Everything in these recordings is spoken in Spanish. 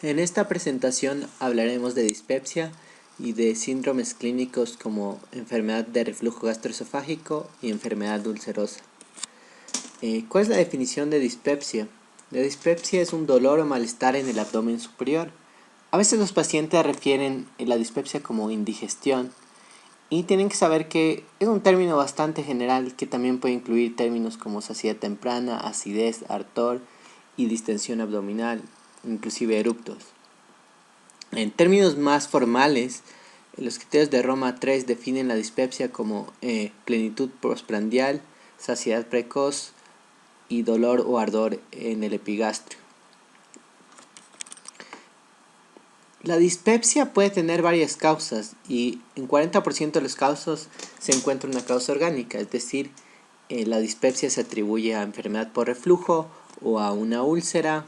En esta presentación hablaremos de dispepsia y de síndromes clínicos como enfermedad de reflujo gastroesofágico y enfermedad ulcerosa. ¿Cuál es la definición de dispepsia? La dispepsia es un dolor o malestar en el abdomen superior. A veces los pacientes refieren la dispepsia como indigestión y tienen que saber que es un término bastante general que también puede incluir términos como saciedad temprana, acidez, ardor y distensión abdominal, inclusive eructos. En términos más formales, los criterios de Roma III definen la dispepsia como plenitud postprandial, saciedad precoz y dolor o ardor en el epigastrio. La dispepsia puede tener varias causas y en 40% de los casos se encuentra una causa orgánica, es decir, la dispepsia se atribuye a enfermedad por reflujo o a una úlcera,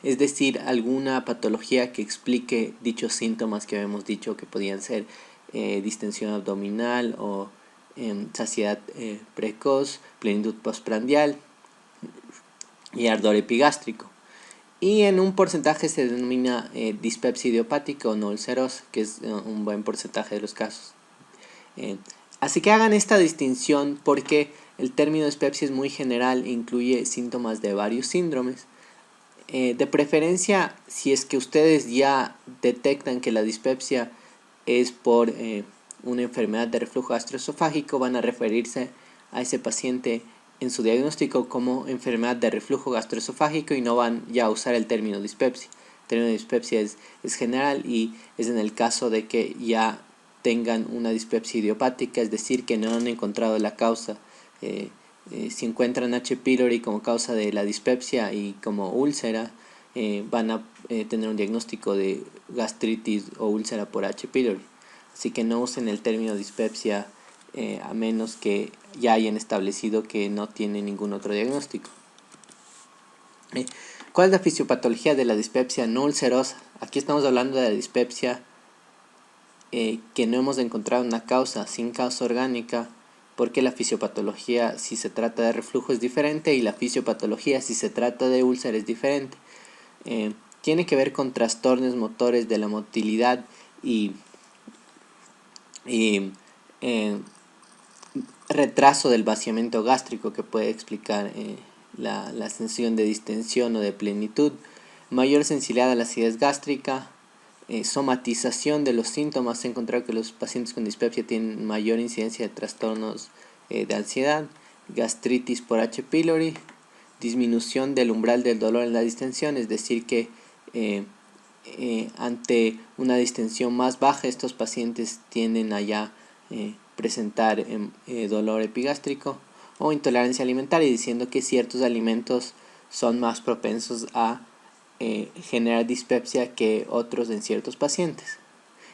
es decir, alguna patología que explique dichos síntomas que habíamos dicho que podían ser distensión abdominal o saciedad precoz, plenitud postprandial y ardor epigástrico. Y en un porcentaje se denomina dispepsia idiopática o no ulcerosa, que es un buen porcentaje de los casos. Así que hagan esta distinción porque el término dispepsia es muy general e incluye síntomas de varios síndromes. De preferencia, si es que ustedes ya detectan que la dispepsia es por una enfermedad de reflujo gastroesofágico, van a referirse a ese paciente en su diagnóstico como enfermedad de reflujo gastroesofágico y no van ya a usar el término dispepsia. El término dispepsia es general y es en el caso de que ya tengan una dispepsia idiopática, es decir, que no han encontrado la causa. Si encuentran H. pylori como causa de la dispepsia y como úlcera, van a tener un diagnóstico de gastritis o úlcera por H. pylori. Así que no usen el término dispepsia a menos que ya hayan establecido que no tiene ningún otro diagnóstico. ¿Cuál es la fisiopatología de la dispepsia no ulcerosa? Aquí estamos hablando de la dispepsia que no hemos encontrado una causa, sin causa orgánica, porque la fisiopatología si se trata de reflujo es diferente y la fisiopatología si se trata de úlcera es diferente. Tiene que ver con trastornos motores de la motilidad y retraso del vaciamiento gástrico que puede explicar la sensación de distensión o de plenitud, mayor sensibilidad a la acidez gástrica, somatización de los síntomas. Se ha encontrado que los pacientes con dispepsia tienen mayor incidencia de trastornos de ansiedad, gastritis por H. pylori, disminución del umbral del dolor en la distensión, es decir que ante una distensión más baja estos pacientes tienden a ya presentar dolor epigástrico, o intolerancia alimentaria, diciendo que ciertos alimentos son más propensos a generar dispepsia que otros en ciertos pacientes.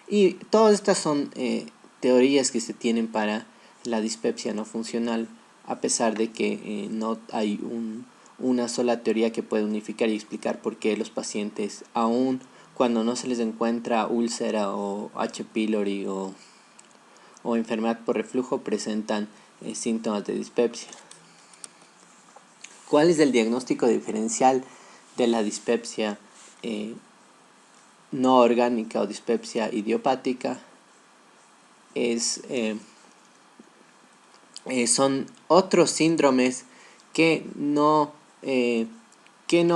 Y todas estas son teorías que se tienen para la dispepsia no funcional, a pesar de que no hay una sola teoría que pueda unificar y explicar por qué los pacientes, aún cuando no se les encuentra úlcera o H. pylori o enfermedad por reflujo, presentan síntomas de dispepsia. ¿Cuál es el diagnóstico diferencial de la dispepsia no orgánica o dispepsia idiopática? Son otros síndromes que no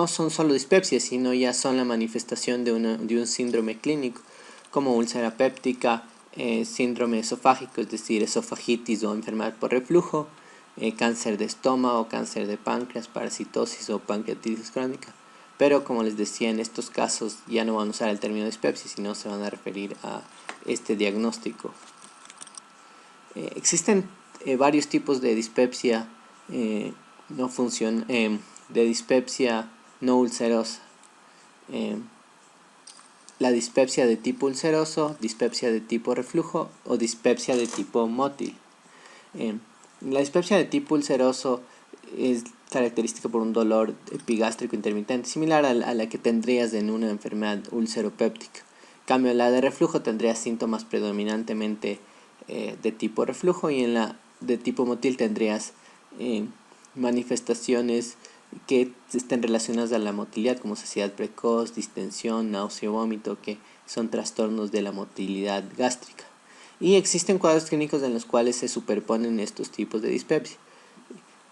son solo dispepsia, sino ya son la manifestación de un síndrome clínico, como úlcera péptica, síndrome esofágico, es decir, esofagitis o enfermedad por reflujo, cáncer de estómago, cáncer de páncreas, parasitosis o pancreatitis crónica. Pero como les decía, en estos casos ya no van a usar el término dispepsia, sino se van a referir a este diagnóstico. Existen varios tipos de dispepsia de dispepsia no ulcerosa. La dispepsia de tipo ulceroso, dispepsia de tipo reflujo o dispepsia de tipo mótil. La dispepsia de tipo ulceroso es característica por un dolor epigástrico intermitente, similar a la que tendrías en una enfermedad ulceropéptica. En cambio, la de reflujo tendría síntomas predominantemente de tipo reflujo, y en la de tipo mótil tendrías manifestaciones que estén relacionadas a la motilidad, como saciedad precoz, distensión, náusea, vómito, que son trastornos de la motilidad gástrica. Y existen cuadros clínicos en los cuales se superponen estos tipos de dispepsia.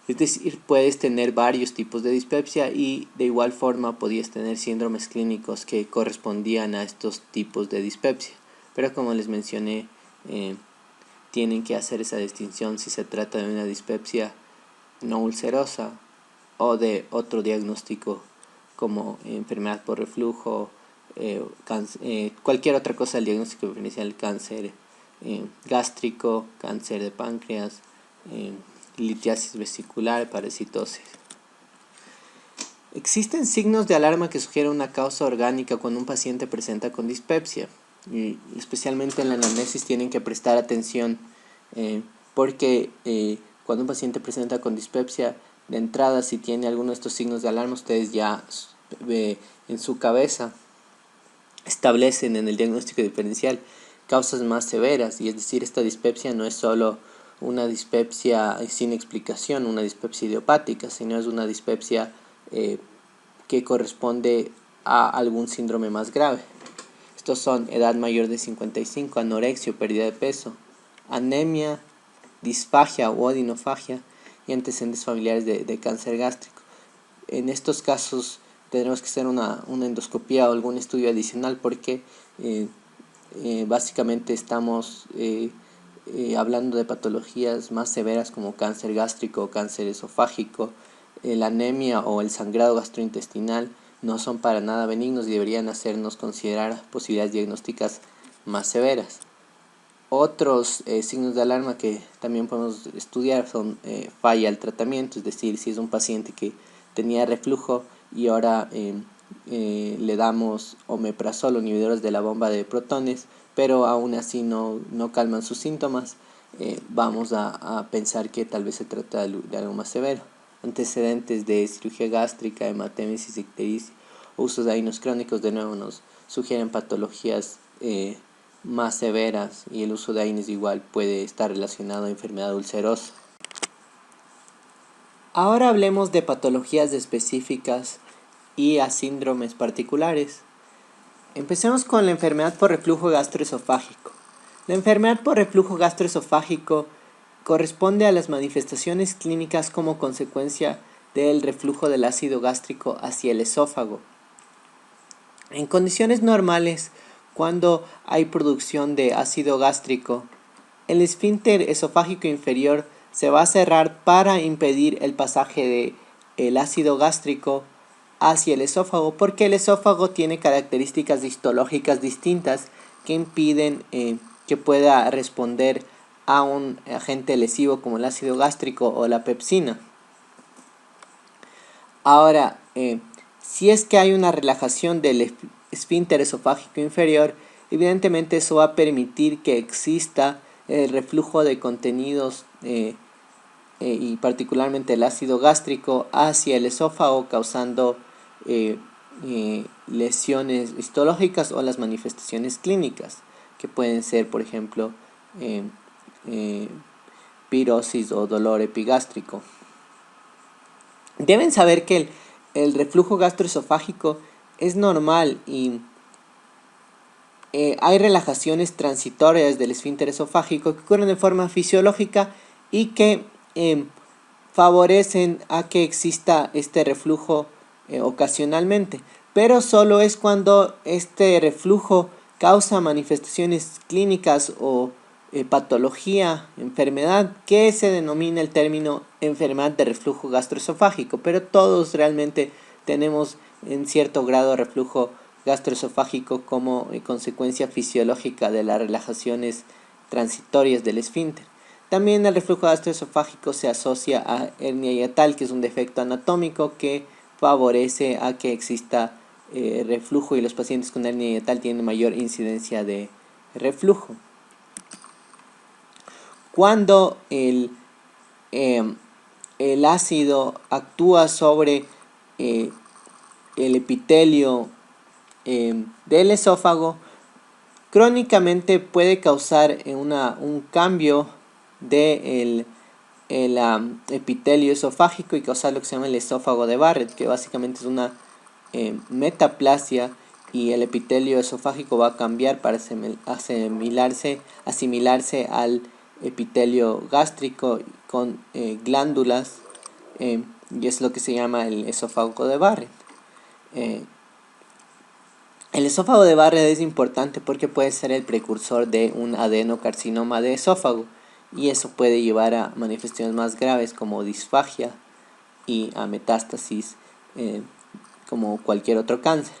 Es decir, puedes tener varios tipos de dispepsia y de igual forma podías tener síndromes clínicos que correspondían a estos tipos de dispepsia. Pero como les mencioné, tienen que hacer esa distinción si se trata de una dispepsia no ulcerosa o de otro diagnóstico como enfermedad por reflujo, cualquier otra cosa del diagnóstico diferencial, cáncer gástrico, cáncer de páncreas, litiasis vesicular, parasitosis. Existen signos de alarma que sugieren una causa orgánica cuando un paciente presenta con dispepsia. Y especialmente en la anamnesis tienen que prestar atención porque cuando un paciente presenta con dispepsia, de entrada, si tiene alguno de estos signos de alarma, ustedes ya en su cabeza establecen en el diagnóstico diferencial causas más severas, y es decir, esta dispepsia no es solo una dispepsia sin explicación, una dispepsia idiopática, sino es una dispepsia que corresponde a algún síndrome más grave. Estos son edad mayor de 55, anorexia o pérdida de peso, anemia, disfagia o odinofagia y antecedentes familiares de cáncer gástrico. En estos casos tendremos que hacer una endoscopía o algún estudio adicional porque básicamente estamos hablando de patologías más severas como cáncer gástrico, cáncer esofágico. La anemia o el sangrado gastrointestinal no son para nada benignos y deberían hacernos considerar posibilidades diagnósticas más severas. Otros signos de alarma que también podemos estudiar son falla al tratamiento, es decir, si es un paciente que tenía reflujo y ahora le damos omeprazol o inhibidores de la bomba de protones, pero aún así no calman sus síntomas, vamos a pensar que tal vez se trata de algo más severo. Antecedentes de cirugía gástrica, hematemesis, ictericia o usos de AINES crónicos de nuevo nos sugieren patologías más severas, y el uso de AINES igual puede estar relacionado a enfermedad ulcerosa. Ahora hablemos de patologías específicas y a síndromes particulares. Empecemos con la enfermedad por reflujo gastroesofágico. La enfermedad por reflujo gastroesofágico corresponde a las manifestaciones clínicas como consecuencia del reflujo del ácido gástrico hacia el esófago. En condiciones normales, cuando hay producción de ácido gástrico, el esfínter esofágico inferior se va a cerrar para impedir el pasaje del ácido gástrico hacia el esófago, porque el esófago tiene características histológicas distintas que impiden que pueda responder a un agente lesivo como el ácido gástrico o la pepsina. Ahora, si es que hay una relajación del esfínter esofágico inferior, evidentemente eso va a permitir que exista el reflujo de contenidos y particularmente el ácido gástrico hacia el esófago, causando lesiones histológicas o las manifestaciones clínicas, que pueden ser, por ejemplo, pirosis o dolor epigástrico. Deben saber que el reflujo gastroesofágico es normal y hay relajaciones transitorias del esfínter esofágico que ocurren de forma fisiológica y que favorecen a que exista este reflujo ocasionalmente, pero solo es cuando este reflujo causa manifestaciones clínicas o patología, enfermedad, que se denomina el término enfermedad de reflujo gastroesofágico, pero todos realmente tenemos en cierto grado reflujo gastroesofágico como consecuencia fisiológica de las relajaciones transitorias del esfínter. También el reflujo gastroesofágico se asocia a hernia hiatal, que es un defecto anatómico que favorece a que exista reflujo, y los pacientes con hernia hiatal tienen mayor incidencia de reflujo. Cuando el ácido actúa sobre el epitelio del esófago, crónicamente puede causar un cambio del el epitelio esofágico y causar lo que se llama el esófago de Barrett, que básicamente es una metaplasia, y el epitelio esofágico va a cambiar para asimilarse al epitelio gástrico con glándulas, y es lo que se llama el esófago de Barrett. El esófago de Barrett es importante porque puede ser el precursor de un adenocarcinoma de esófago, y eso puede llevar a manifestaciones más graves como disfagia y a metástasis, como cualquier otro cáncer.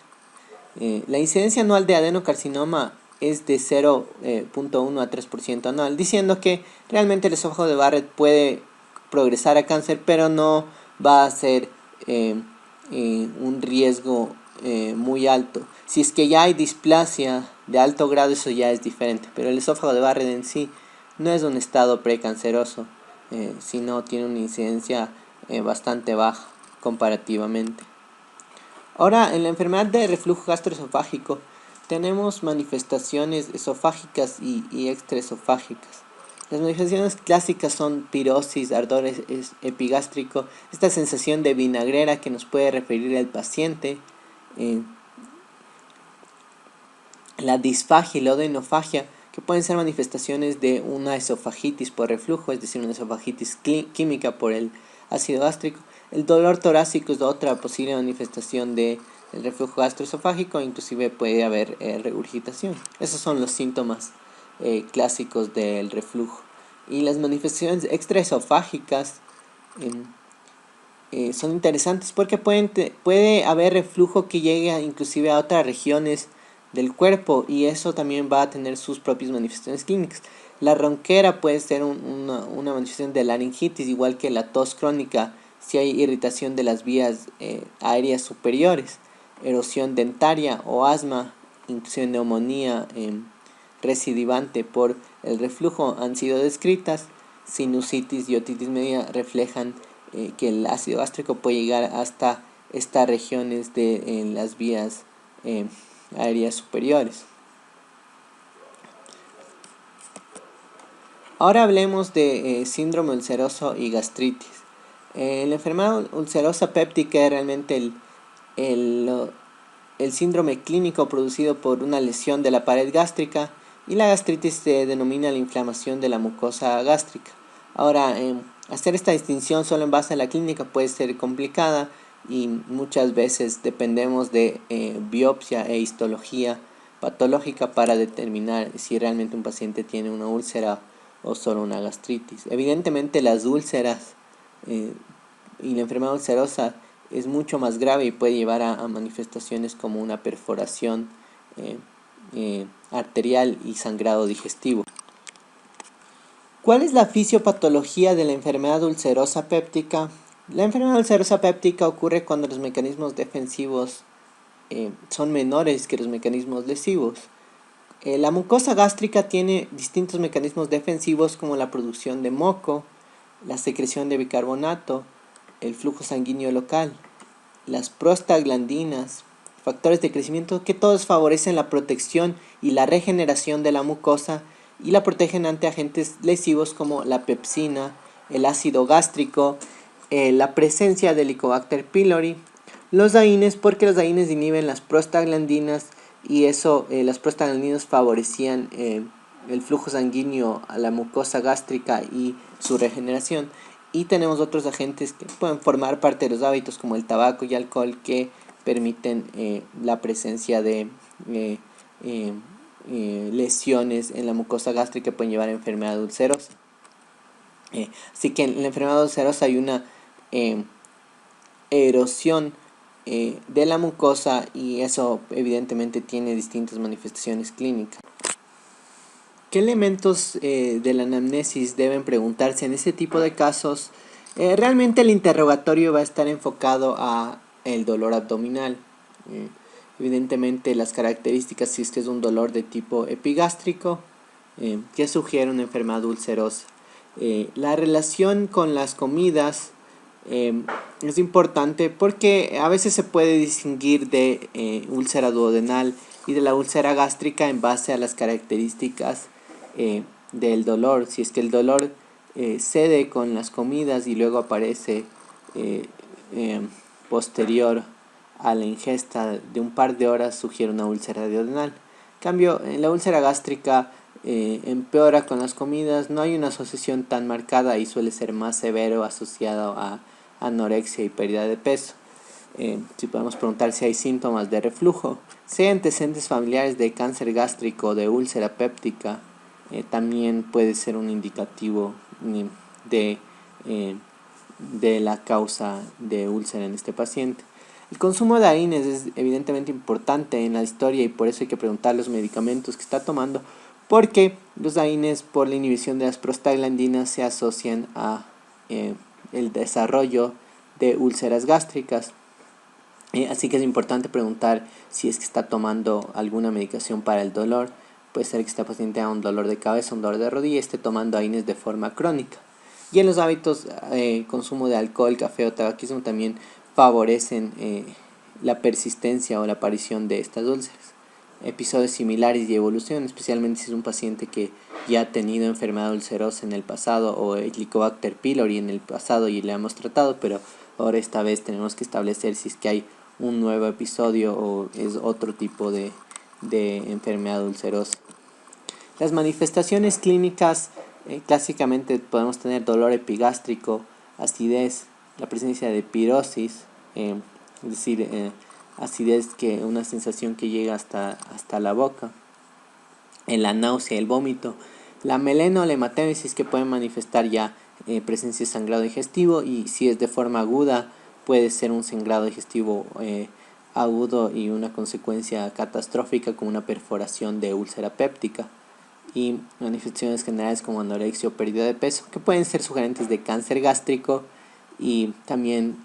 La incidencia anual de adenocarcinoma es de 0.1 a 3% anual, diciendo que realmente el esófago de Barrett puede progresar a cáncer, pero no va a ser un riesgo muy alto. Si es que ya hay displasia de alto grado, eso ya es diferente, pero el esófago de Barrett en sí no es un estado precanceroso, sino tiene una incidencia bastante baja comparativamente. Ahora, en la enfermedad de reflujo gastroesofágico tenemos manifestaciones esofágicas y extraesofágicas. Las manifestaciones clásicas son pirosis, ardor epigástrico, esta sensación de vinagrera que nos puede referir el paciente, la disfagia y la odenofagia, que pueden ser manifestaciones de una esofagitis por reflujo, es decir, una esofagitis química por el ácido gástrico. El dolor torácico es otra posible manifestación del reflujo gastroesofágico, inclusive puede haber regurgitación. Esos son los síntomas clásicos del reflujo. Y las manifestaciones extraesofágicas son interesantes porque puede haber reflujo que llegue inclusive a otras regiones del cuerpo, y eso también va a tener sus propias manifestaciones clínicas. La ronquera puede ser una manifestación de laringitis, igual que la tos crónica si hay irritación de las vías aéreas superiores, erosión dentaria o asma, inclusive neumonía recidivante por el reflujo han sido descritas. Sinusitis y otitis media reflejan que el ácido gástrico puede llegar hasta estas regiones de las vías aéreas superiores. Ahora hablemos de síndrome ulceroso y gastritis. La enfermedad ulcerosa péptica es realmente el síndrome clínico producido por una lesión de la pared gástrica, y la gastritis se denomina la inflamación de la mucosa gástrica. Ahora, hacer esta distinción solo en base a la clínica puede ser complicada, y muchas veces dependemos de biopsia e histología patológica para determinar si realmente un paciente tiene una úlcera o solo una gastritis. Evidentemente las úlceras y la enfermedad ulcerosa es mucho más grave y puede llevar a manifestaciones como una perforación arterial y sangrado digestivo. ¿Cuál es la fisiopatología de la enfermedad ulcerosa péptica? La enfermedad ulcerosa péptica ocurre cuando los mecanismos defensivos son menores que los mecanismos lesivos. La mucosa gástrica tiene distintos mecanismos defensivos, como la producción de moco, la secreción de bicarbonato, el flujo sanguíneo local, las prostaglandinas, factores de crecimiento, que todos favorecen la protección y la regeneración de la mucosa y la protegen ante agentes lesivos como la pepsina, el ácido gástrico, la presencia del Helicobacter pylori, los AINES, porque los AINES inhiben las prostaglandinas, y eso, las prostaglandinas favorecían el flujo sanguíneo a la mucosa gástrica y su regeneración. Y tenemos otros agentes que pueden formar parte de los hábitos, como el tabaco y alcohol, que permiten la presencia de lesiones en la mucosa gástrica que pueden llevar a enfermedad ulcerosa. Así que en la enfermedad ulcerosa hay una erosión de la mucosa, y eso evidentemente tiene distintas manifestaciones clínicas. ¿Qué elementos de la anamnesis deben preguntarse en este tipo de casos? Realmente el interrogatorio va a estar enfocado a el dolor abdominal. Evidentemente las características, si es que es un dolor de tipo epigástrico, que sugiere una enfermedad ulcerosa. La relación con las comidas es importante porque a veces se puede distinguir de úlcera duodenal y de la úlcera gástrica en base a las características del dolor. Si es que el dolor cede con las comidas y luego aparece posterior a la ingesta de un par de horas, sugiere una úlcera duodenal. En cambio, la úlcera gástrica empeora con las comidas, no hay una asociación tan marcada y suele ser más severo, asociado a anorexia y pérdida de peso. Si podemos preguntar si hay síntomas de reflujo, si hay antecedentes familiares de cáncer gástrico o de úlcera péptica, también puede ser un indicativo de, de la causa de úlcera en este paciente. El consumo de harines es evidentemente importante en la historia y por eso hay que preguntar los medicamentos que está tomando, porque los harines, por la inhibición de las prostaglandinas, se asocian a el desarrollo de úlceras gástricas. Así que es importante preguntar si es que está tomando alguna medicación para el dolor. Puede ser que este paciente tenga un dolor de cabeza, un dolor de rodilla y esté tomando harines de forma crónica. Y en los hábitos, consumo de alcohol, café o tabaquismo también favorecen la persistencia o la aparición de estas úlceras. Episodios similares y evolución, especialmente si es un paciente que ya ha tenido enfermedad ulcerosa en el pasado o Helicobacter pylori en el pasado y le hemos tratado, pero ahora esta vez tenemos que establecer si es que hay un nuevo episodio o es otro tipo de enfermedad ulcerosa. Las manifestaciones clínicas, clásicamente podemos tener dolor epigástrico, acidez, la presencia de pirosis, es decir, acidez, que una sensación que llega hasta la boca, en la náusea, el vómito, la melena o la hematémesis, que pueden manifestar ya presencia de sangrado digestivo, y si es de forma aguda puede ser un sangrado digestivo agudo y una consecuencia catastrófica como una perforación de úlcera péptica, y manifestaciones generales como anorexia o pérdida de peso, que pueden ser sugerentes de cáncer gástrico y también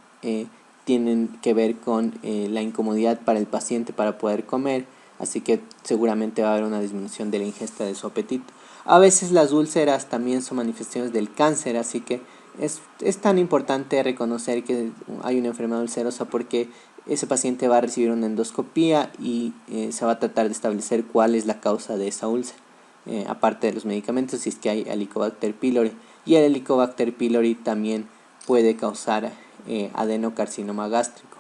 tienen que ver con la incomodidad para el paciente para poder comer, así que seguramente va a haber una disminución de la ingesta de su apetito. A veces las úlceras también son manifestaciones del cáncer, así que es tan importante reconocer que hay una enfermedad ulcerosa, porque ese paciente va a recibir una endoscopía y se va a tratar de establecer cuál es la causa de esa úlcera. Aparte de los medicamentos, si es que hay Helicobacter pylori, y el Helicobacter pylori también puede causar adenocarcinoma gástrico.